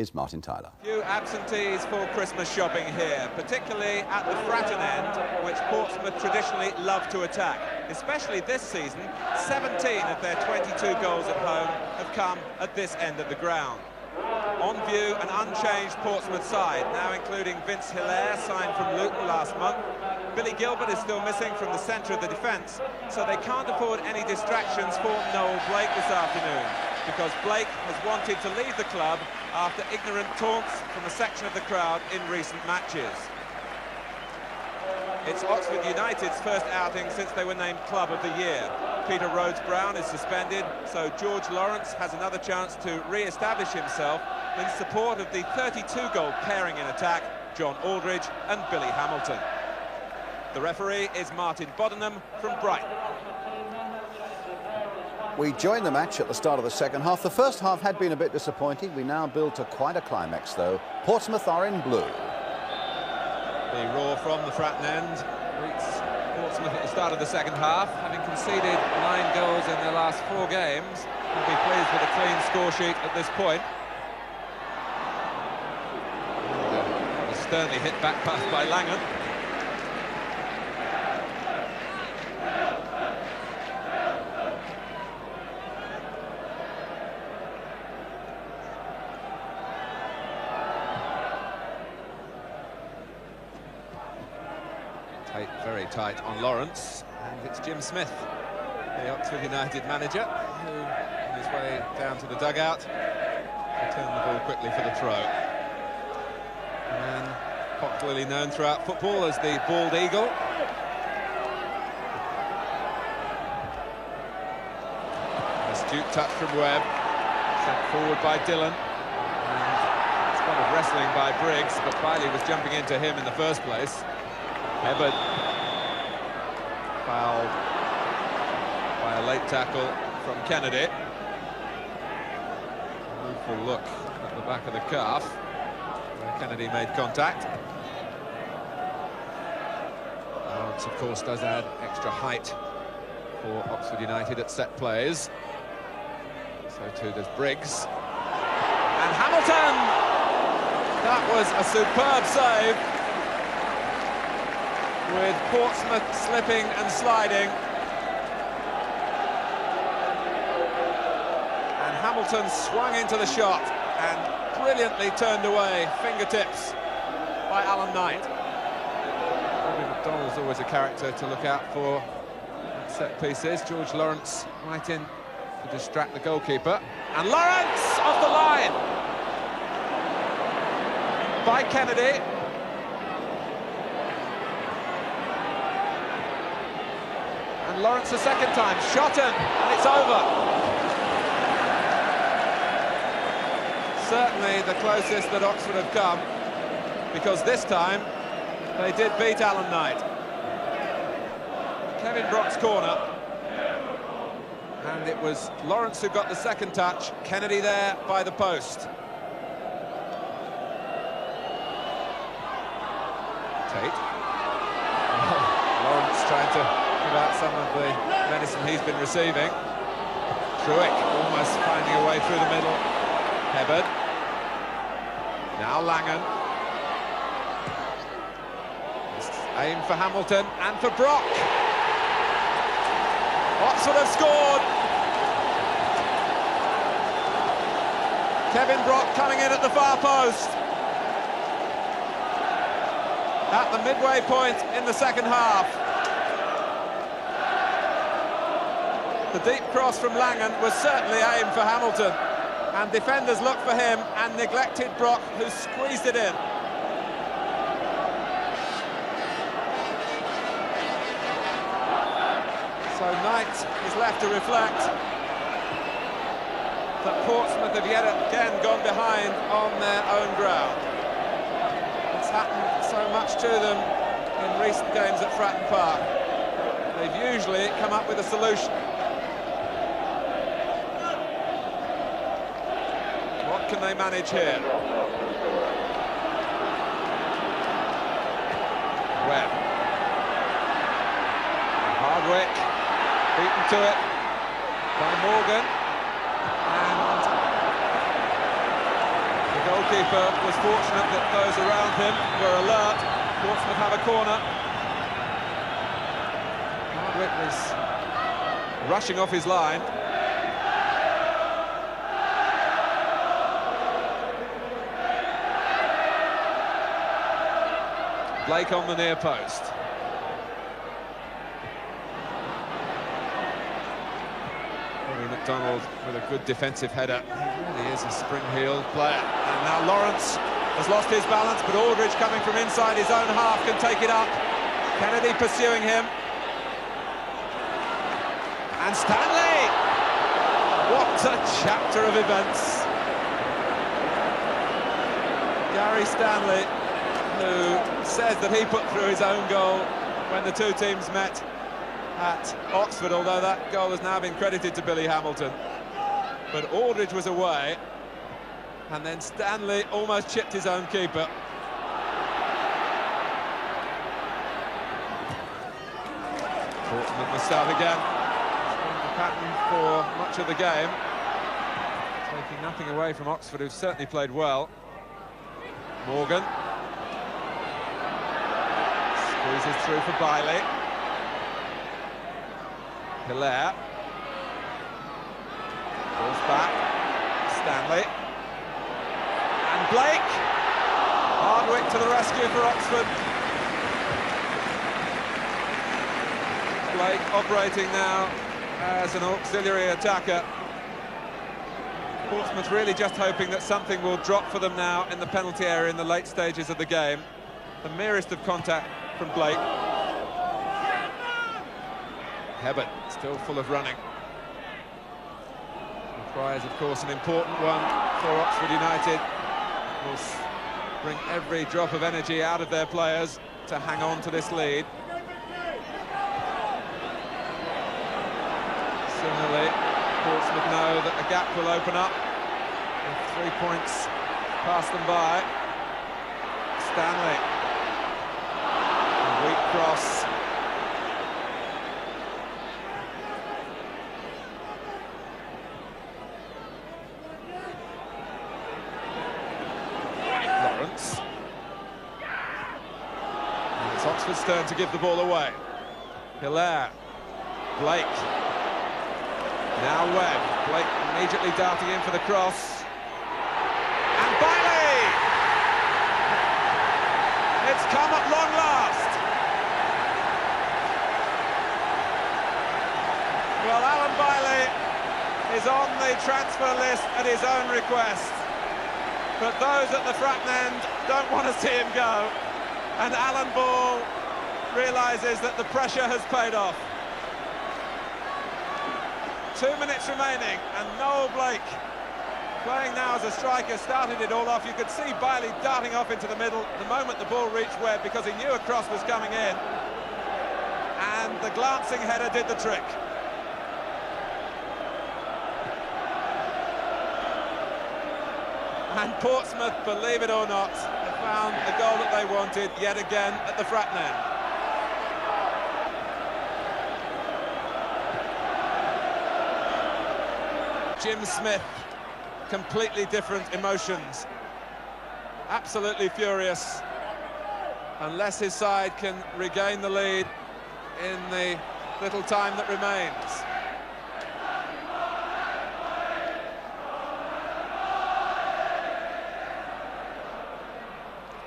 is Martin Tyler. Few absentees for Christmas shopping here, particularly at the Fratton end, which Portsmouth traditionally love to attack. Especially this season, 17 of their 22 goals at home have come at this end of the ground. On view, an unchanged Portsmouth side, now including Vince Hilaire, signed from Luton last month. Billy Gilbert is still missing from the centre of the defence, so they can't afford any distractions for Noel Blake this afternoon, because Blake has wanted to leave the club after ignorant taunts from a section of the crowd in recent matches. It's Oxford United's first outing since they were named Club of the Year. Peter Rhodes-Brown is suspended, so George Lawrence has another chance to re-establish himself in support of the 32-goal pairing in attack, John Aldridge and Billy Hamilton. The referee is Martin Bodenham from Brighton. We joined the match at the start of the second half. The first half had been a bit disappointing. We now build to quite a climax, though. Portsmouth are in blue. The roar from the Fratton end greets Portsmouth at the start of the second half, having conceded 9 goals in their last 4 games. They'll be pleased with a clean score sheet at this point. A sternly hit back pass by Langan. Very tight on Lawrence, and it's Jim Smith, the Oxford United manager, who, on his way down to the dugout, returned the ball quickly for the throw. And popularly known throughout football as the Bald Eagle. Astute touch from Webb, sent forward by Dillon. And a spot of wrestling by Briggs, but Bailey was jumping into him in the first place. Ebbard fouled by a late tackle from Kennedy. A rueful look at the back of the calf, where Kennedy made contact. Lawrence, of course, does add extra height for Oxford United at set plays. So too does Briggs. And Hamilton! That was a superb save, with Portsmouth slipping and sliding. And Hamilton swung into the shot and brilliantly turned away, fingertips by Alan Knight. Bobby McDonnell's always a character to look out for at set pieces. George Lawrence right in to distract the goalkeeper. And Lawrence off the line by Kennedy. And Lawrence a second time, shot him, and it's over. Certainly the closest that Oxford have come, because this time they did beat Alan Knight. Kevin Brock's corner, and it was Lawrence who got the second touch, Kennedy there by the post. Tate. Lawrence trying to about some of the medicine he's been receiving. Truick almost finding a way through the middle. Ebbard. Now Langan. Aim for Hamilton and for Brock. Oxford have scored. Kevin Brock coming in at the far post. At the midway point in the second half. The deep cross from Langan was certainly aimed for Hamilton, and defenders looked for him and neglected Brock, who squeezed it in. So Knight is left to reflect that Portsmouth have yet again gone behind on their own ground. It's happened so much to them in recent games at Fratton Park. They've usually come up with a solution. What can they manage here? Webb. Hardwick, beaten to it by Morgan. And the Goalkeeper was fortunate that those around him were alert. Portsmouth have a corner. Hardwick was rushing off his line. Blake on the near post. McDonald with a good defensive header. He really is a spring-heeled player. And now Lawrence has lost his balance, but Aldridge, coming from inside his own half, can take it up. Kennedy pursuing him. And Stanley! What a chapter of events. Gary Stanley, who says that he put through his own goal when the two teams met at Oxford, although that goal has now been credited to Billy Hamilton. But Aldridge was away, and then Stanley almost chipped his own keeper. Portsmouth must start again. The pattern for much of the game, taking nothing away from Oxford, who've certainly played well. Morgan squeezes through for Bailey. Hilaire. Falls back. Stanley. And Blake. Hardwick to the rescue for Oxford. Blake operating now as an auxiliary attacker. Portsmouth really just hoping that something will drop for them now in the penalty area in the late stages of the game. The merest of contact from Blake. Hebbert still full of running. The try is, of course, an important one for Oxford United. Will bring every drop of energy out of their players to hang on to this lead. Similarly, Portsmouth know that a gap will open up with 3 points pass them by. Stanley. A weak cross. It's Oxford's turn to give the ball away. Hilaire. Blake. Now Webb. Blake immediately darting in for the cross. And Bailey! It's come at long last. Well, Alan Bailey is on the transfer list at his own request. But those at the Fratton end don't want to see him go. And Alan Ball realises that the pressure has paid off. 2 minutes remaining, and Noel Blake, playing now as a striker, started it all off. You could see Bailey darting off into the middle the moment the ball reached Webb, because he knew a cross was coming in. And the glancing header did the trick. And Portsmouth, believe it or not, have found the goal that they wanted yet again at the Fratton end. Jim Smith, completely different emotions. Absolutely furious, unless his side can regain the lead in the little time that remains.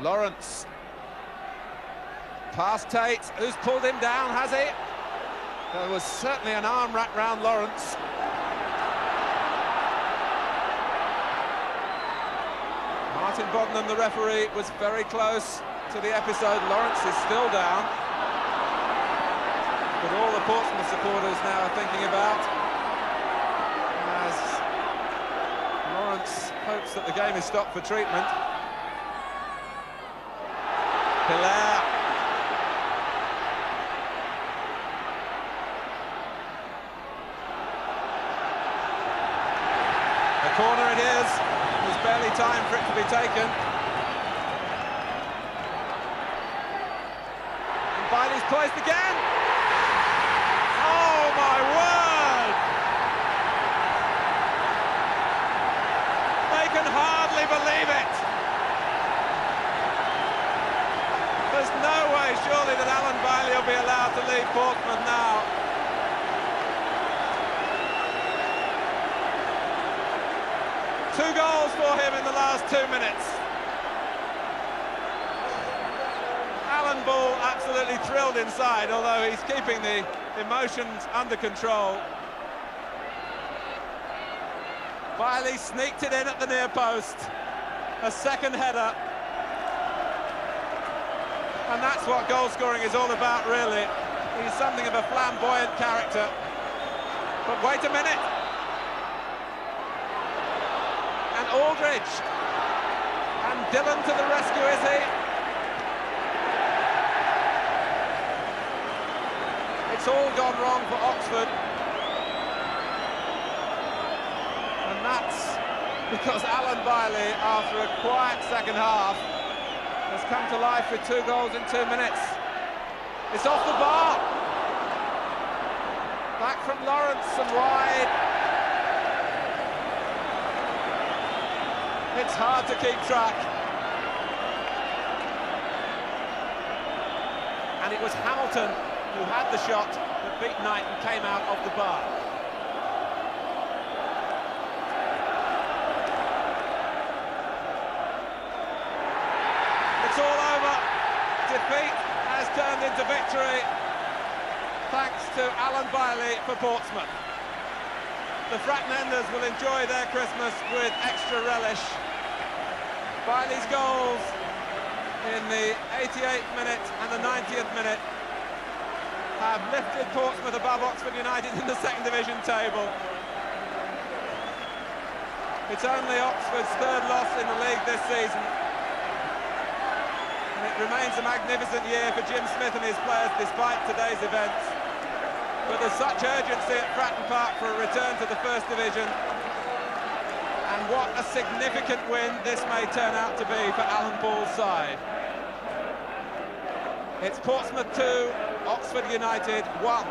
Lawrence. Past Tate, who's pulled him down, has he? There was certainly an arm wrapped round Lawrence. Martin Boddenham, the referee, was very close to the episode. Lawrence is still down. But all the Portsmouth supporters now are thinking about, as Lawrence hopes that the game is stopped for treatment. Hilaire. A corner it is. There's barely time for it to be taken. And Bailey's poised again. Oh my word! They can hardly believe it. surely that Alan Bailey will be allowed to leave Portsmouth now. Two goals for him in the last 2 minutes. Alan Ball absolutely thrilled inside, although he's keeping the emotions under control. Bailey sneaked it in at the near post. A second header. And that's what goal scoring is all about, really. He's something of a flamboyant character. But wait a minute. And Aldridge. And Dillon to the rescue, is he? It's all gone wrong for Oxford. And that's because Alan Bailey, after a quiet second half, has come to life with 2 goals in 2 minutes. It's off the bar. Back from Lawrence and wide. It's hard to keep track. And it was Hamilton who had the shot that beat Knight and came out of the bar. It's all over. Defeat has turned into victory, thanks to Alan Bailey for Portsmouth. The Frattenenders will enjoy their Christmas with extra relish. Bailey's goals in the 88th minute and the 90th minute have lifted Portsmouth above Oxford United in the second division table. It's only Oxford's 3rd loss in the league this season. And it remains a magnificent year for Jim Smith and his players despite today's events. But there's such urgency at Fratton Park for a return to the First Division. And what a significant win this may turn out to be for Alan Ball's side. It's Portsmouth 2, Oxford United 1.